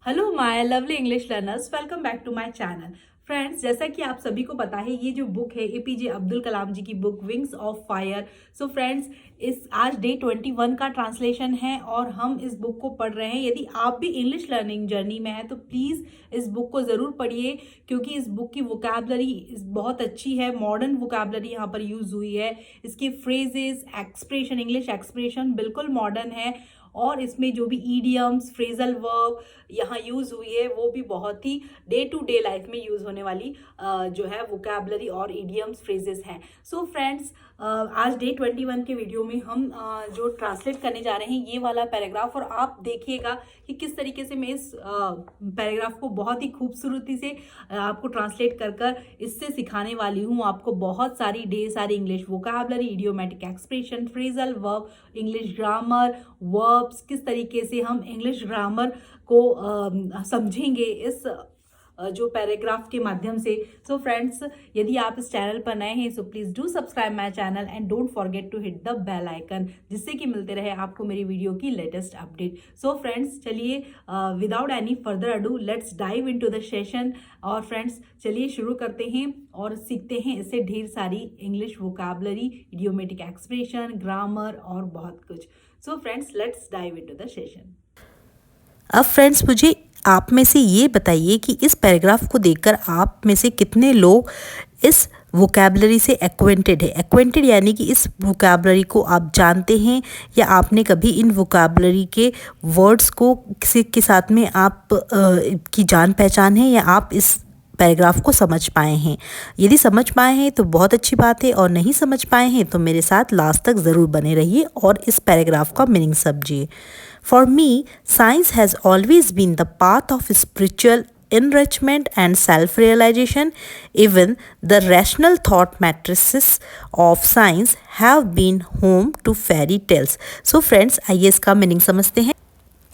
Hello my lovely English learners, welcome back to my channel. Friends, जैसा कि आप सभी को पता है, ये जो बुक है एपीजे अब्दुल कलाम जी की book wings of fire. So friends, इस आज डे 21 का ट्रांसलेशन है और हम इस बुक को पढ़ रहे हैं। यदि आप भी इंग्लिश लर्निंग जर्नी में हैं तो प्लीज़ इस बुक को ज़रूर पढ़िए, क्योंकि इस बुक की वोकैबलरी बहुत अच्छी है। मॉडर्न वोकैबलरी यहाँ पर यूज़ हुई है। इसके फ्रेजेस, एक्सप्रेशन, इंग्लिश एक्सप्रेशन बिल्कुल मॉडर्न है और इसमें जो भी ईडियम्स, फ्रेजल वर्ब यहाँ यूज़ हुई है वो भी बहुत ही डे टू डे लाइफ में यूज़ होने वाली जो है वोकैबलरी और ईडियम्स, फ्रेजेस हैं। सो फ्रेंड्स, आज डे 21 के वीडियो में हम जो ट्रांसलेट करने जा रहे हैं ये वाला पैराग्राफ, और आप देखिएगा कि किस तरीके से मैं इस पैराग्राफ को बहुत ही खूबसूरती से आपको ट्रांसलेट कर कर इससे सिखाने वाली हूँ। आपको बहुत सारी ढेर सारी English vocabulary, idiomatic expression, phrasal verb, English grammar, verbs, किस तरीके से हम इंग्लिश ग्रामर को समझेंगे इस जो पैराग्राफ के माध्यम से। सो फ्रेंड्स, यदि आप इस चैनल पर नए हैं so please do subscribe my channel and don't forget to hit the bell icon, जिससे कि मिलते रहे आपको मेरी वीडियो की लेटेस्ट अपडेट। सो फ्रेंड्स, चलिए without any further ado let's dive into the session. और फ्रेंड्स, चलिए शुरू करते हैं और सीखते हैं इससे ढेर सारी English vocabulary, idiomatic expression, grammar और बहुत कुछ। So friends, let's dive into the session. अब फ्रेंड्स, मुझे आप में से ये बताइए कि इस पैराग्राफ को देखकर आप में से कितने लोग इस वोकैबलरी से एक्वेंटेड है। एक्वेंटेड यानी कि इस वोकैबलरी को आप जानते हैं या आपने कभी इन वोकैबलरी के वर्ड्स को किसी के साथ में आप की जान पहचान है या आप इस पैराग्राफ को समझ पाए हैं। यदि समझ पाए हैं तो बहुत अच्छी बात है, और नहीं समझ पाए हैं तो मेरे साथ लास्ट तक ज़रूर बने रहिए और इस पैराग्राफ का मीनिंग समझिए। For me, science has always been the path of spiritual enrichment and self-realization. Even the rational thought matrices of science have been home to fairy tales. So friends, आइए इसका मीनिंग समझते हैं।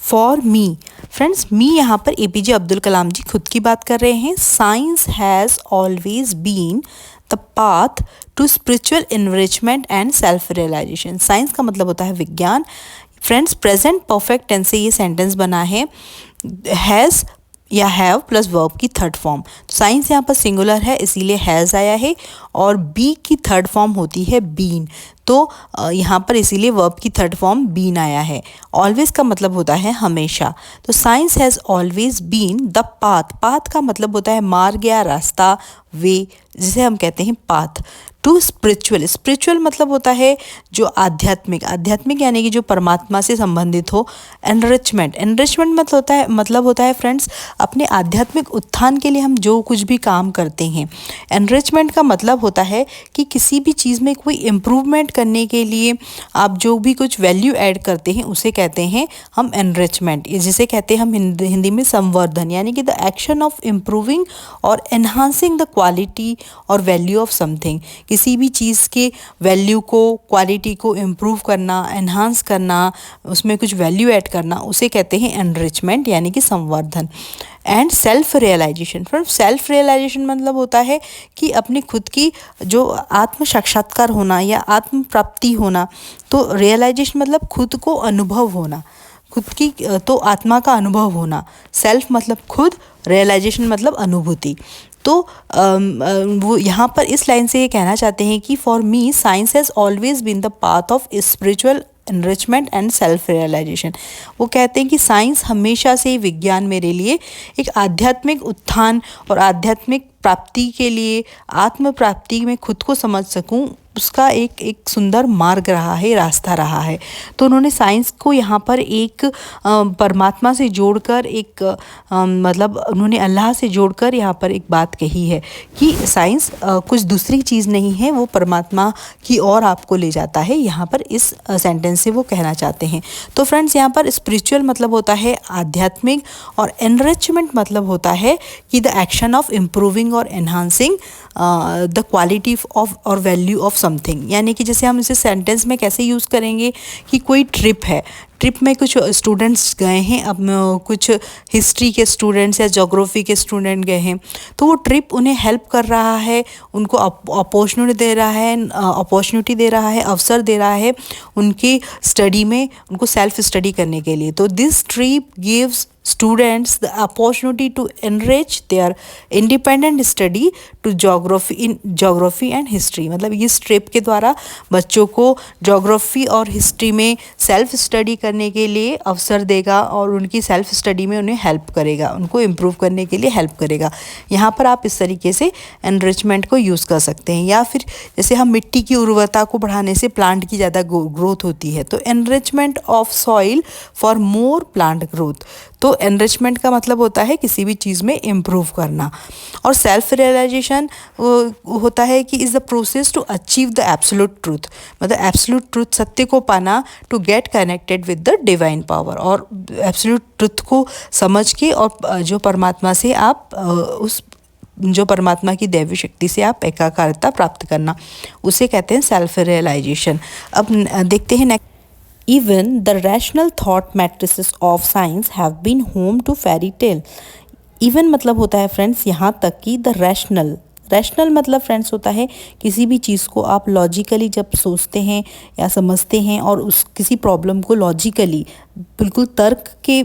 For me, friends, मी यहाँ पर APJ Abdul Kalam जी खुद की बात कर रहे हैं। Science has always been the path to spiritual enrichment and self realisation. Science का मतलब होता है विज्ञान। फ्रेंड्स, प्रेजेंट परफेक्ट टेंस से ये सेंटेंस बना है। हैज़ या हैव प्लस वर्ब की थर्ड फॉर्म। साइंस यहाँ पर सिंगुलर है इसीलिए हैज़ आया है, और बी की थर्ड फॉर्म होती है बीन, तो यहाँ पर इसीलिए वर्ब की थर्ड फॉर्म बीन आया है। ऑलवेज का मतलब होता है हमेशा। तो science has always been the path. Path का मतलब होता है मार्ग या रास्ता, वे, जिसे हम कहते हैं पाथ। टू स्पिरिचुअल, स्पिरिचुअल मतलब होता है जो आध्यात्मिक, आध्यात्मिक यानी कि जो परमात्मा से संबंधित हो। एनरिचमेंट, एनरिचमेंट मतलब होता है फ्रेंड्स अपने आध्यात्मिक उत्थान के लिए हम जो कुछ भी काम करते हैं। एनरिचमेंट का मतलब होता है कि किसी भी चीज़ में कोई इम्प्रूवमेंट करने के लिए आप जो भी कुछ वैल्यू ऐड करते हैं उसे कहते हैं हम एनरिचमेंट, जिसे कहते हैं हम हिंदी में संवर्धन, यानी कि द एक्शन ऑफ इम्प्रूविंग और एनहांसिंग द क्वालिटी और वैल्यू ऑफ समथिंग। किसी भी चीज़ के वैल्यू को, क्वालिटी को इम्प्रूव करना, एनहांस करना, उसमें कुछ वैल्यू ऐड करना, उसे कहते हैं एनरिचमेंट यानी कि संवर्धन। And self realisation, friend self realisation मतलब होता है कि अपनी खुद की जो आत्म साक्षात्कार होना या आत्म प्राप्ति होना। तो रियलाइजेशन मतलब खुद को अनुभव होना, खुद की तो आत्मा का अनुभव होना। सेल्फ मतलब खुद, रियलाइजेशन मतलब अनुभूति। तो वो यहाँ पर इस लाइन से ये कहना चाहते हैं कि for me science has always been the path of spiritual enrichment and self realisation. वो कहते हैं कि साइंस हमेशा से विज्ञान मेरे लिए एक आध्यात्मिक उत्थान और आध्यात्मिक प्राप्ति के लिए, आत्म प्राप्ति में खुद को समझ सकूं, उसका एक सुंदर मार्ग रहा है, रास्ता रहा है। तो उन्होंने साइंस को यहाँ पर एक परमात्मा से जोड़कर, एक मतलब उन्होंने अल्लाह से जोड़कर यहाँ पर एक बात कही है कि साइंस कुछ दूसरी चीज़ नहीं है, वो परमात्मा की ओर आपको ले जाता है। यहाँ पर इस सेंटेंस से वो कहना चाहते हैं। तो फ्रेंड्स, यहाँ पर स्पिरिचुअल मतलब होता है आध्यात्मिक, और एनरिचमेंट मतलब होता है कि द एक्शन ऑफ इम्प्रूविंग और एनहांसिंग द क्वालिटी ऑफ और वैल्यू ऑफ समथिंग। यानी कि जैसे हम इसे सेंटेंस में कैसे यूज़ करेंगे कि कोई ट्रिप है, ट्रिप में कुछ स्टूडेंट्स गए हैं, अब कुछ हिस्ट्री के स्टूडेंट्स या ज्योग्राफी के स्टूडेंट गए हैं, तो वो ट्रिप उन्हें हेल्प कर रहा है, उनको अपॉर्चुनिटी दे रहा है, अवसर दे रहा है उनकी स्टडी में, उनको सेल्फ स्टडी करने के लिए। तो this trip gives students the opportunity to enrich their independent study to geography and history। मतलब इस ट्रिप के द्वारा बच्चों को जोग्राफ़ी और हिस्ट्री में सेल्फ स्टडी करने के लिए अवसर देगा और उनकी सेल्फ स्टडी में उन्हें हेल्प करेगा, उनको इम्प्रूव करने के लिए हेल्प करेगा। यहाँ पर आप इस तरीके से एनरिचमेंट को यूज़ कर सकते हैं। या फिर जैसे हम मिट्टी की उर्वरता को बढ़ाने से प्लांट की ज़्यादा ग्रोथ होती है, तो enrichment of soil for more plant growth. तो एनरिचमेंट का मतलब होता है किसी भी चीज़ में इम्प्रूव करना। और सेल्फ रियलाइजेशन होता है कि is the process to achieve the absolute truth. मतलब एब्सोल्यूट ट्रूथ, सत्य को पाना, to get connected with the divine power. और एब्सोल्यूट ट्रूथ को समझ के और जो परमात्मा से आप जो परमात्मा की दैवी शक्ति से आप एकाकारता प्राप्त करना, उसे कहते हैं सेल्फ रियलाइजेशन। अब देखते हैं next. Even the rational thought matrices of science have been home to fairy tale। Even मतलब होता है फ्रेंड्स यहाँ तक कि द रैशनल मतलब फ्रेंड्स होता है किसी भी चीज़ को आप लॉजिकली जब सोचते हैं या समझते हैं और उस किसी प्रॉब्लम को लॉजिकली बिल्कुल तर्क के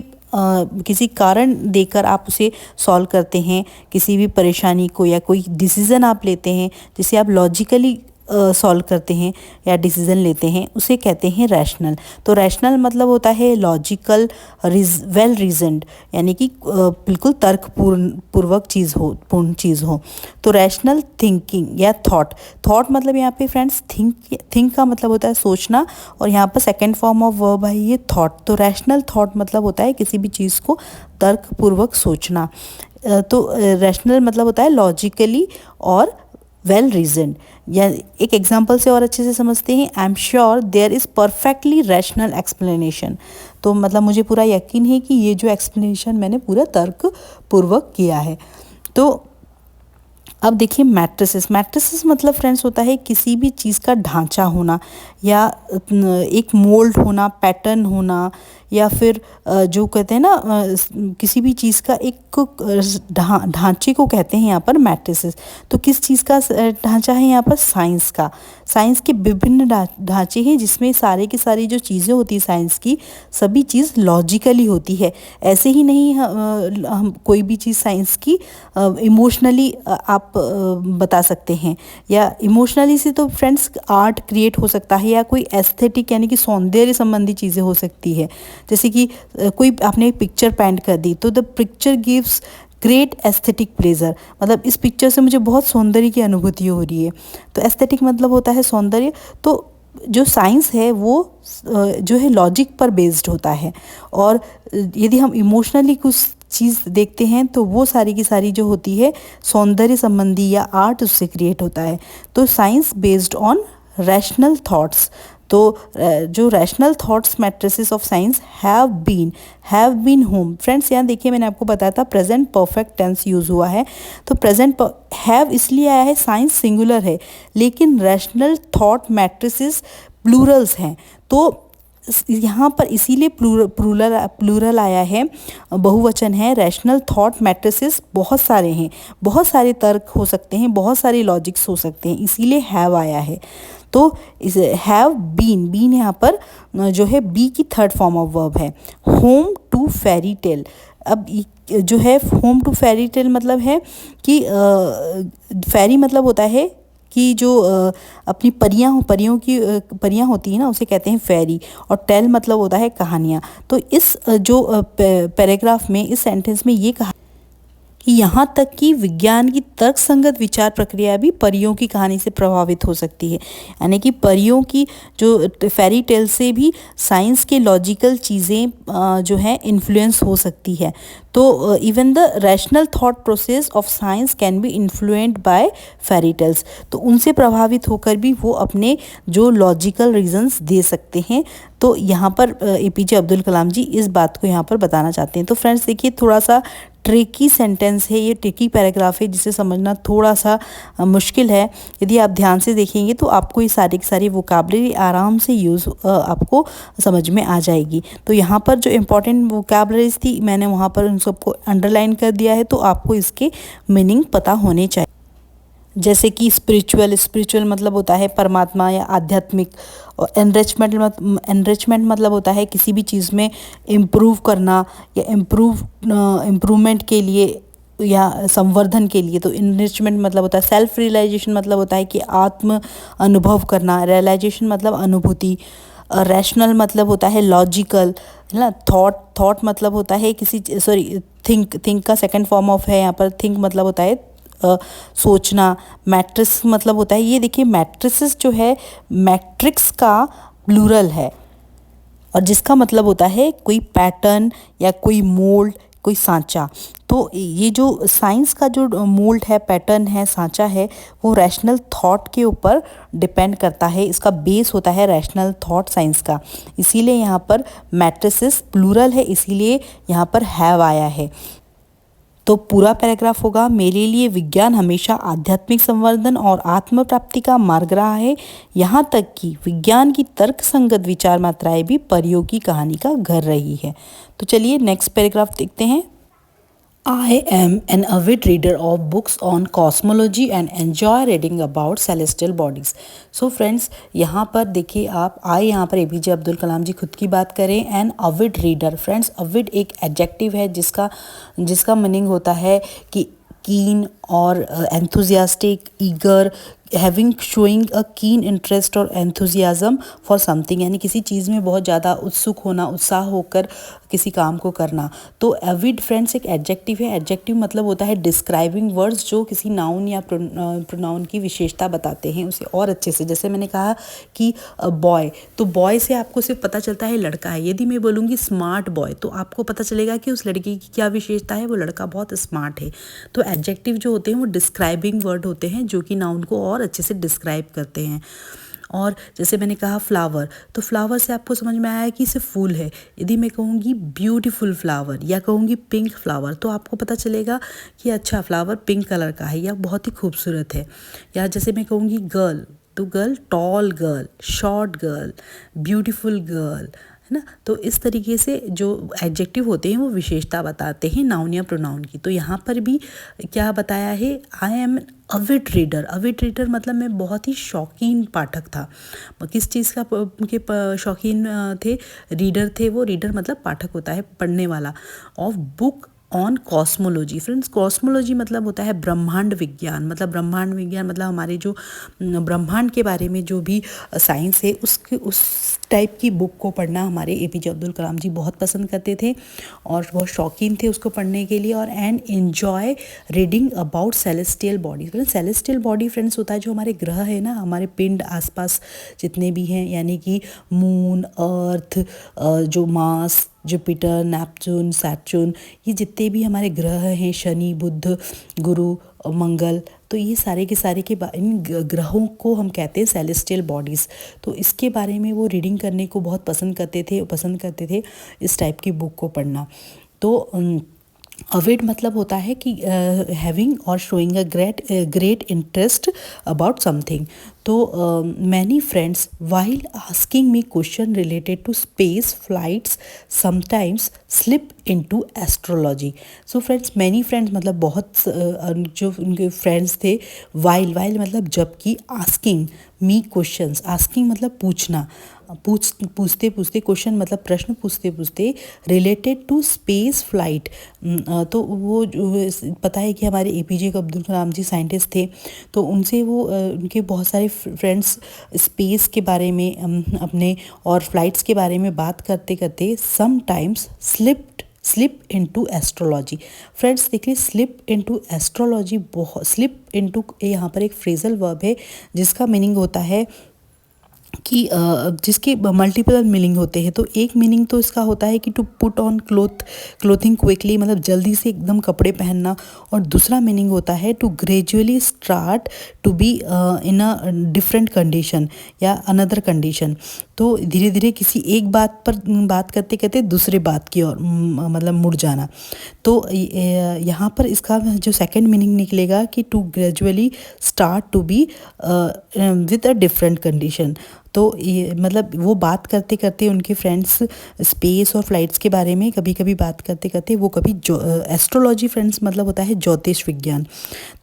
किसी कारण देकर आप उसे सॉल्व करते हैं, किसी भी परेशानी को या कोई डिसीज़न आप लेते हैं जिसे आप लॉजिकली सॉल्व करते हैं या डिसीज़न लेते हैं, उसे कहते हैं रैशनल। तो रैशनल मतलब होता है लॉजिकल, वेल रीजनड, यानी कि बिल्कुल तर्कपूर्वक पूर्ण चीज़ हो। तो रैशनल थिंकिंग या थॉट मतलब यहाँ पे फ्रेंड्स थिंक का मतलब होता है सोचना, और यहाँ पर सेकेंड फॉर्म ऑफ वर्ब है ये थॉट। तो रैशनल थॉट मतलब होता है किसी भी चीज़ को तर्कपूर्वक सोचना। तो रैशनल मतलब होता है लॉजिकली और वेल रीजन। या एक एग्जाम्पल से और अच्छे से समझते हैं। I am sure there is perfectly rational explanation. तो मतलब मुझे पूरा यकीन है कि ये जो एक्सप्लेनेशन मैंने पूरा तर्कपूर्वक किया है। तो अब देखिए मैट्रिसेस मतलब फ्रेंड्स होता है किसी भी चीज़ का ढांचा होना या एक मोल्ड होना, पैटर्न होना, या फिर जो कहते हैं ना किसी भी चीज़ का एक ढांचे को कहते हैं यहाँ पर मैट्रिसेस। तो किस चीज़ का ढांचा है यहाँ पर? साइंस का। साइंस के विभिन्न ढांचे हैं जिसमें सारे की सारी जो चीज़ें होती है साइंस की, सभी चीज़ लॉजिकली होती है। ऐसे ही नहीं हम कोई भी चीज़ साइंस की इमोशनली आप बता सकते हैं, या इमोशनली से तो फ्रेंड्स आर्ट क्रिएट हो सकता है या कोई एस्थेटिक यानी कि सौंदर्य संबंधी चीज़ें हो सकती है। जैसे कि कोई आपने पिक्चर पेंट कर दी तो the picture gives great aesthetic pleasure. मतलब इस पिक्चर से मुझे बहुत सौंदर्य की अनुभूति हो रही है। तो एस्थेटिक मतलब होता है सौंदर्य। तो जो साइंस है वो जो है लॉजिक पर बेस्ड होता है, और यदि हम इमोशनली कुछ चीज़ देखते हैं तो वो सारी की सारी जो होती है सौंदर्य संबंधी या आर्ट उससे क्रिएट होता है। तो science based on rational thoughts. तो जो rational thoughts matrices of science have been home. Friends यहाँ देखिए मैंने आपको बताया था प्रेजेंट परफेक्ट टेंस यूज़ हुआ है। तो प्रेजेंट हैव इसलिए आया है, साइंस सिंगुलर है लेकिन रैशनल थॉट मैट्रिसेस प्लूरल्स हैं। तो यहाँ पर इसीलिए प्लूरल आया है, बहुवचन है। रैशनल थॉट मैट्रिसेस बहुत सारे हैं, बहुत सारे तर्क हो सकते हैं, बहुत सारे लॉजिक्स हो सकते हैं, इसीलिए हैव आया है। तो इस हैव बीन यहाँ पर जो है बी की थर्ड फॉर्म ऑफ वर्ब है। Home to fairy tale. अब जो है होम टू फेरी टेल मतलब है कि फेरी मतलब होता है कि जो अपनी परियां होती हैं ना उसे कहते हैं फेरी, और टेल मतलब होता है कहानियाँ। तो इस जो पैराग्राफ में, इस सेंटेंस में ये कहा कि यहाँ तक कि विज्ञान की तर्कसंगत विचार प्रक्रिया भी परियों की कहानी से प्रभावित हो सकती है। यानी कि परियों की जो फेरी टेल से भी साइंस के लॉजिकल चीज़ें जो है इन्फ्लुएंस हो सकती है। तो even the rational thought process of science can be influenced by fairy tales. तो उनसे प्रभावित होकर भी वो अपने जो लॉजिकल रीजंस दे सकते हैं। तो यहाँ पर एपीजे अब्दुल कलाम जी इस बात को यहाँ पर बताना चाहते हैं। तो फ्रेंड्स देखिए थोड़ा सा ट्रिकी सेंटेंस है, ये ट्रिकी पैराग्राफ है जिसे समझना थोड़ा सा मुश्किल है। यदि आप ध्यान से देखेंगे तो आपको ये सारी की सारी वोकैबुलरी आराम से यूज़ आपको समझ में आ जाएगी। तो यहाँ पर जो इम्पॉर्टेंट वोकैबुलरीज थी मैंने वहाँ पर उन सबको अंडरलाइन कर दिया है, तो आपको इसके मीनिंग पता होने चाहिए। जैसे कि स्पिरिचुअल मतलब होता है परमात्मा या आध्यात्मिक, और एनरिचमेंट मतलब होता है किसी भी चीज़ में इम्प्रूव करना या इम्प्रूवमेंट के लिए या संवर्धन के लिए। तो इनरिचमेंट मतलब होता है सेल्फ रियलाइजेशन, मतलब होता है कि आत्म अनुभव करना। रियलाइजेशन मतलब अनुभूति। रैशनल मतलब होता है लॉजिकल, है ना। थॉट मतलब होता है किसी, सॉरी, थिंक का सेकंड फॉर्म ऑफ है यहाँ पर। थिंक मतलब होता है सोचना। मैट्रिक्स मतलब होता है, ये देखिए मैट्रिसेस जो है मैट्रिक्स का प्लूरल है, और जिसका मतलब होता है कोई पैटर्न या कोई मोल्ड, कोई सांचा। तो ये जो साइंस का जो मोल्ड है, पैटर्न है, सांचा है, वो रैशनल थॉट के ऊपर डिपेंड करता है। इसका बेस होता है रैशनल थॉट साइंस का। इसीलिए यहाँ पर मैट्रिसेस प्लूरल है, इसीलिए यहाँ पर हैव आया है। तो पूरा पैराग्राफ होगा, मेरे लिए विज्ञान हमेशा आध्यात्मिक संवर्धन और आत्म प्राप्ति का मार्ग रहा है, यहाँ तक कि विज्ञान की तर्कसंगत विचार मात्राएं भी परियों की कहानी का घर रही है। तो चलिए नेक्स्ट पैराग्राफ देखते हैं। I am an avid reader of books on cosmology and enjoy reading about celestial bodies. So friends, यहाँ पर देखिए आप, यहाँ पर APJ अब्दुल कलाम जी खुद की बात करें। एन अविड रीडर, फ्रेंड्स अविड एक एडजेक्टिव है जिसका मीनिंग होता है कि कीन और enthusiastic, eager, having, showing a keen interest और एंथुजियाज्म फॉर समथिंग, यानी किसी चीज़ में बहुत ज़्यादा उत्सुक होना, उत्साह होकर किसी काम को करना। तो एविड फ्रेंड्स एक एडजेक्टिव है। एडजेक्टिव मतलब होता है डिस्क्राइबिंग वर्ड्स जो किसी नाउन या प्रोनाउन की विशेषता बताते हैं उसे और अच्छे से। जैसे मैंने कहा कि बॉय, तो बॉय से आपको सिर्फ पता चलता है लड़का है। यदि मैं बोलूँगी स्मार्ट बॉय, तो आपको पता चलेगा कि उस लड़के की क्या विशेषता है, वो लड़का बहुत स्मार्ट है। तो एडजेक्टिव जो होते हैं वो डिस्क्राइबिंग वर्ड होते हैं जो कि नाउन को और अच्छे से डिस्क्राइब करते हैं। और जैसे मैंने कहा फ्लावर, तो फ्लावर से आपको समझ में आया कि इसे फूल है। यदि मैं कहूँगी ब्यूटीफुल फ्लावर या कहूँगी पिंक फ्लावर, तो आपको पता चलेगा कि अच्छा फ्लावर पिंक कलर का है या बहुत ही खूबसूरत है। या जैसे मैं कहूँगी गर्ल, तो girl tall girl, short girl, beautiful girl, है ना। तो इस तरीके से जो एडजेक्टिव होते हैं वो विशेषता बताते हैं नाउन या प्रोनाउन की। तो यहाँ पर भी क्या बताया है, आई एम अविड रीडर। अविड रीडर मतलब मैं बहुत ही शौकीन पाठक था। किस चीज़ का के शौकीन थे, रीडर थे वो। रीडर मतलब पाठक होता है, पढ़ने वाला। Of book on cosmology. Friends cosmology मतलब होता है ब्रह्मांड विज्ञान। मतलब ब्रह्मांड विज्ञान मतलब हमारे जो ब्रह्मांड के बारे में जो भी साइंस है उस टाइप की बुक को पढ़ना हमारे APJ अब्दुल कलाम जी बहुत पसंद करते थे और बहुत शौकीन थे उसको पढ़ने के लिए। और and enjoy reading about celestial body. Celestial body friends होता है जो हमारे ग्रह है ना, हमारे पिंड आसपास जितने भी हैं, यानी कि मून, अर्थ, जो मार्स, जुपिटर, नेपच्यून, सैटर्न, ये जितने भी हमारे ग्रह हैं, शनि, बुध, गुरु, मंगल, तो ये सारे के सारे इन ग्रहों को हम कहते हैं सेलेस्टियल बॉडीज़। तो इसके बारे में वो रीडिंग करने को बहुत पसंद करते थे इस टाइप की बुक को पढ़ना। तो अविड मतलब होता है कि हैविंग और showing a great interest about something. तो many friends while asking me question related to space flights sometimes slip into astrology. So friends many friends मतलब बहुत जो उनके फ्रेंड्स थे। वाइल मतलब जबकि, आस्किंग मी क्वेश्चंस, आस्किंग मतलब पूछना, पूछते क्वेश्चन मतलब प्रश्न पूछते रिलेटेड टू स्पेस फ्लाइट। तो वो जो पता है कि हमारे APJ अब्दुल कलाम जी साइंटिस्ट थे, तो उनसे वो उनके बहुत सारे फ्रेंड्स स्पेस के बारे में अपने और फ्लाइट्स के बारे में बात करते करते sometimes slip into astrology. Friends देखिए स्लिप इनटू एस्ट्रोलॉजी, बहुत स्लिप इनटू यहाँ पर एक फ्रेजल वर्ब है जिसका मीनिंग होता है कि जिसके मल्टीपल मीनिंग होते हैं। तो एक मीनिंग तो इसका होता है कि to put on clothing quickly, मतलब जल्दी से एकदम कपड़े पहनना। और दूसरा मीनिंग होता है to gradually start to be in a different condition या अनदर कंडीशन। तो धीरे धीरे किसी एक बात पर बात करते करते दूसरे बात की ओर मतलब मुड़ जाना। तो यहाँ पर इसका जो सेकंड मीनिंग निकलेगा कि to gradually start to be with a different condition. तो ये मतलब वो बात करते करते उनके फ्रेंड्स स्पेस और फ्लाइट्स के बारे में कभी कभी बात करते करते वो कभी एस्ट्रोलॉजी फ्रेंड्स मतलब होता है ज्योतिष विज्ञान,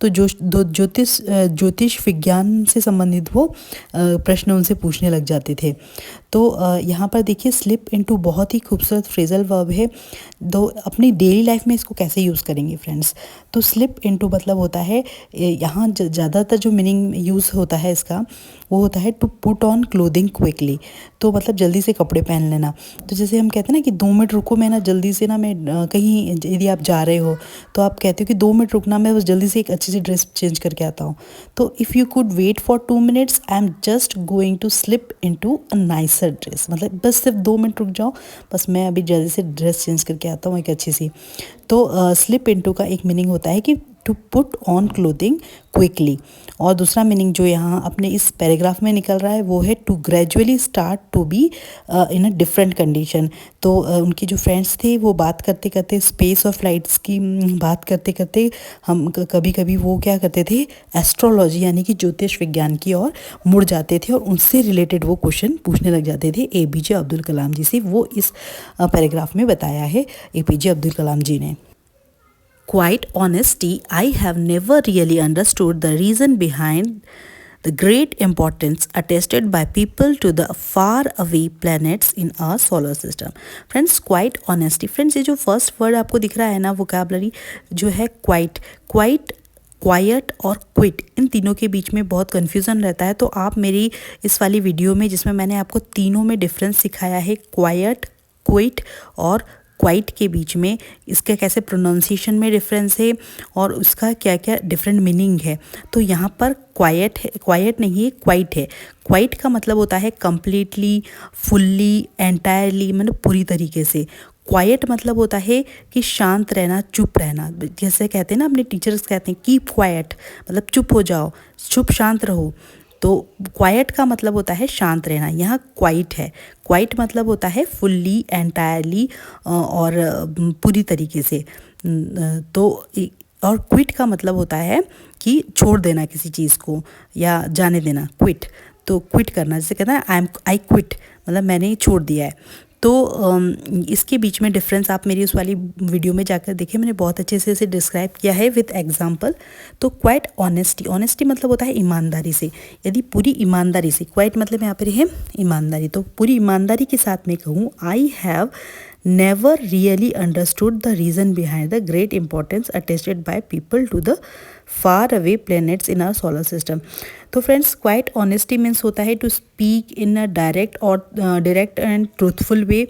तो ज्योतिष विज्ञान से संबंधित वो प्रश्न उनसे पूछने लग जाते थे। तो यहाँ पर देखिए स्लिप इनटू बहुत ही खूबसूरत फ्रेजल वर्ब है। दो अपनी डेली लाइफ में इसको कैसे यूज़ करेंगे फ्रेंड्स, तो स्लिप इनटू मतलब होता है यहाँ ज़्यादातर जो मीनिंग यूज़ होता है इसका वो होता है to put on clothing quickly, तो मतलब जल्दी से कपड़े पहन लेना। तो जैसे हम कहते हैं ना कि 2 मिनट रुको, मैं ना जल्दी से ना मैं कहीं यदि आप जा रहे हो तो आप कहते हो कि 2 मिनट रुकना, मैं बस जल्दी से एक अच्छी सी ड्रेस चेंज करके आता हूँ। तो if you could wait for 2 minutes I am just going to slip into a nicer dress, मतलब बस सिर्फ 2 मिनट रुक जाओ, बस मैं अभी जल्दी से ड्रेस चेंज करके आता हूँ एक अच्छी सी। तो स्लिप इनटू का एक मीनिंग होता है कि to put on clothing quickly, और दूसरा मीनिंग जो यहाँ अपने इस पैराग्राफ में निकल रहा है वो है to gradually start to be in a different condition. तो उनके जो फ्रेंड्स थे वो बात करते करते स्पेस और फ्लाइट्स की बात करते करते हम कभी कभी वो क्या करते थे, एस्ट्रोलॉजी यानी कि ज्योतिष विज्ञान की ओर मुड़ जाते थे और उनसे रिलेटेड वो क्वेश्चन पूछने लग जाते थे APJ अब्दुल कलाम जी से। वो इस पैराग्राफ में बताया है APJ अब्दुल कलाम जी ने। Quite honesty, I have never really understood the reason behind the great importance attested by people to the far away planets in our solar system. Friends, quite honesty. Friends, ये जो first word आपको दिख रहा है ना vocabulary जो है quite, quite और क्विट, इन तीनों के बीच में बहुत कन्फ्यूज़न रहता है। तो आप मेरी इस वाली वीडियो में जिसमें मैंने आपको तीनों में डिफरेंस सिखाया है, क्वाइट, क्विट और क्वाइट के बीच में इसका कैसे प्रोनाउंसिएशन में डिफरेंस है और उसका क्या क्या डिफरेंट मीनिंग है। तो यहाँ पर क्वाइट है, क्वाइट नहीं है, क्वाइट है। क्वाइट का मतलब होता है कंप्लीटली, फुल्ली, एंटायरली, मतलब पूरी तरीके से। क्वाइट मतलब होता है कि शांत रहना, चुप रहना। जैसे कहते हैं ना अपने टीचर्स कहते हैं कीप क्वाइट, मतलब चुप हो जाओ, चुप शांत रहो। तो क्वाइट का मतलब होता है शांत रहना, यहाँ क्वाइट है। क्वाइट मतलब होता है फुल्ली, एंटायरली और पूरी तरीके से। तो और क्विट का मतलब होता है कि छोड़ देना किसी चीज़ को या जाने देना, क्विट। तो क्विट करना, जैसे कहते हैं आई क्विट, मतलब मैंने छोड़ दिया है। तो इसके बीच में डिफरेंस आप मेरी उस वाली वीडियो में जाकर देखें, मैंने बहुत अच्छे से इसे डिस्क्राइब किया है विद एग्जांपल। तो क्वाइट ऑनेस्टी, ऑनेस्टी मतलब होता है ईमानदारी से। यदि पूरी ईमानदारी से, क्वाइट मतलब यहाँ पर है ईमानदारी, तो पूरी ईमानदारी के साथ मैं कहूँ I have never really understood the reason behind the great importance attested by people to the far away planets in our solar system. तो फ्रेंड्स क्वाइट ऑनेस्टी मीन्स होता है to speak in a direct and truthful way.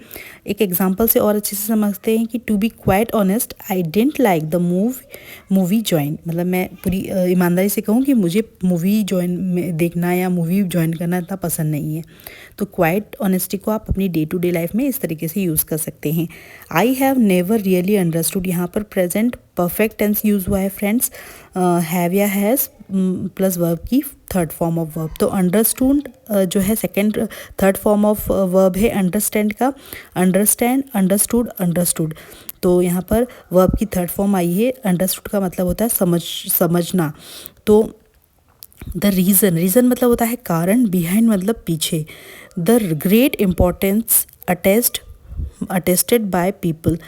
एक example से और अच्छे से समझते हैं कि to be quite honest I didn't like the movie join, मतलब मैं पूरी ईमानदारी से कहूँ कि मुझे मूवी देखना या मूवी ज्वाइन करना इतना पसंद नहीं है। तो क्वाइट ऑनेस्टी को आप अपनी डे टू डे लाइफ में इस तरीके से यूज़ कर सकते हैं। I have never really understood, यहाँ पर प्रेजेंट परफेक्ट टेंस यूज़ हुआ है फ्रेंड्स, हैव या हैज़ प्लस वर्ब की थर्ड फॉर्म ऑफ वर्ब। तो अंडरस्टूड जो है थर्ड फॉर्म ऑफ वर्ब है अंडरस्टैंड का, अंडरस्टैंड, अंडरस्टूड, अंडरस्टूड। तो यहाँ पर वर्ब की थर्ड फॉर्म आई है। अंडरस्टूड का मतलब होता है समझना। तो द रीज़न मतलब होता है कारण, बिहाइंड मतलब पीछे। The great importance attested by people,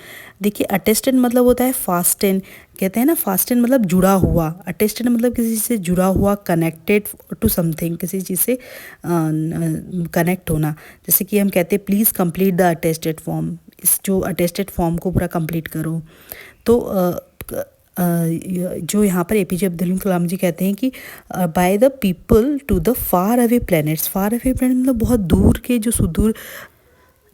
देखिए अटेस्टेड मतलब होता है फास्टेन, कहते हैं ना फास्टेन मतलब जुड़ा हुआ, अटेस्टेड मतलब किसी से जुड़ा हुआ, कनेक्टेड टू समथिंग, किसी चीज़ से कनेक्ट होना। जैसे कि हम कहते हैं please complete the attested form, इस जो अटेस्टेड फॉर्म को पूरा कंप्लीट करो। तो जो यहाँ पर APJ अब्दुल कलाम जी कहते हैं कि by the people to the far away planets, far away planet मतलब बहुत दूर के जो सुदूर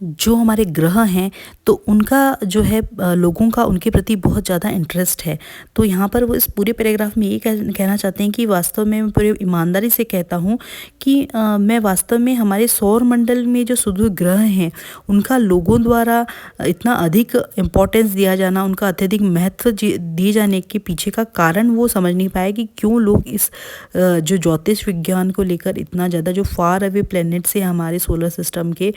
जो हमारे ग्रह हैं, तो उनका जो है लोगों का उनके प्रति बहुत ज़्यादा इंटरेस्ट है। तो यहाँ पर वो इस पूरे पैराग्राफ में ये कहना चाहते हैं कि वास्तव में मैं पूरे ईमानदारी से कहता हूँ कि मैं वास्तव में हमारे सौर मंडल में जो सुदूर ग्रह हैं उनका लोगों द्वारा इतना अधिक इम्पोर्टेंस दिया जाना, उनका अत्यधिक महत्व दिए जाने के पीछे का कारण वो समझ नहीं पाए कि क्यों लोग इस जो ज्योतिष विज्ञान को लेकर इतना ज़्यादा, जो फार अवे प्लैनेट्स है हमारे सोलर सिस्टम के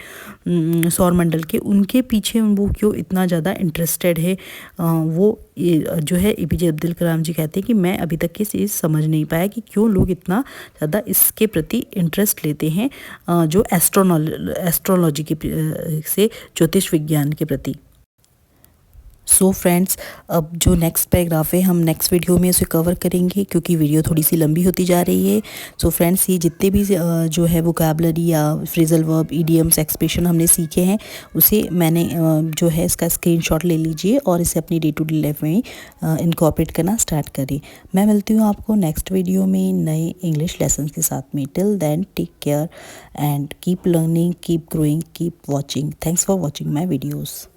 सौर मंडल के, उनके पीछे वो क्यों इतना ज़्यादा इंटरेस्टेड है। वो जो है एपीजे अब्दुल कलाम जी कहते हैं कि मैं अभी तक ये चीज़ समझ नहीं पाया कि क्यों लोग इतना ज़्यादा इसके प्रति इंटरेस्ट लेते हैं, जो एस्ट्रोलॉजी के से ज्योतिष विज्ञान के प्रति। सो फ्रेंड्स, अब जो नेक्स्ट पैराग्राफ है हम नेक्स्ट वीडियो में उसे कवर करेंगे, क्योंकि वीडियो थोड़ी सी लंबी होती जा रही है। सो फ्रेंड्स, ये जितने भी जो है वोकैबुलरी या फ्रेजल वर्ब, इडियम्स, एक्सप्रेशन हमने सीखे हैं, उसे मैंने जो है इसका स्क्रीनशॉट ले लीजिए और इसे अपनी डे टू डे लाइफ में इनकॉर्पोरेट करना स्टार्ट करें। मैं मिलती हूँ आपको नेक्स्ट वीडियो में नए इंग्लिश लेसन के साथ में। Till then take care and keep learning, keep growing, keep watching. Thanks for watching my videos.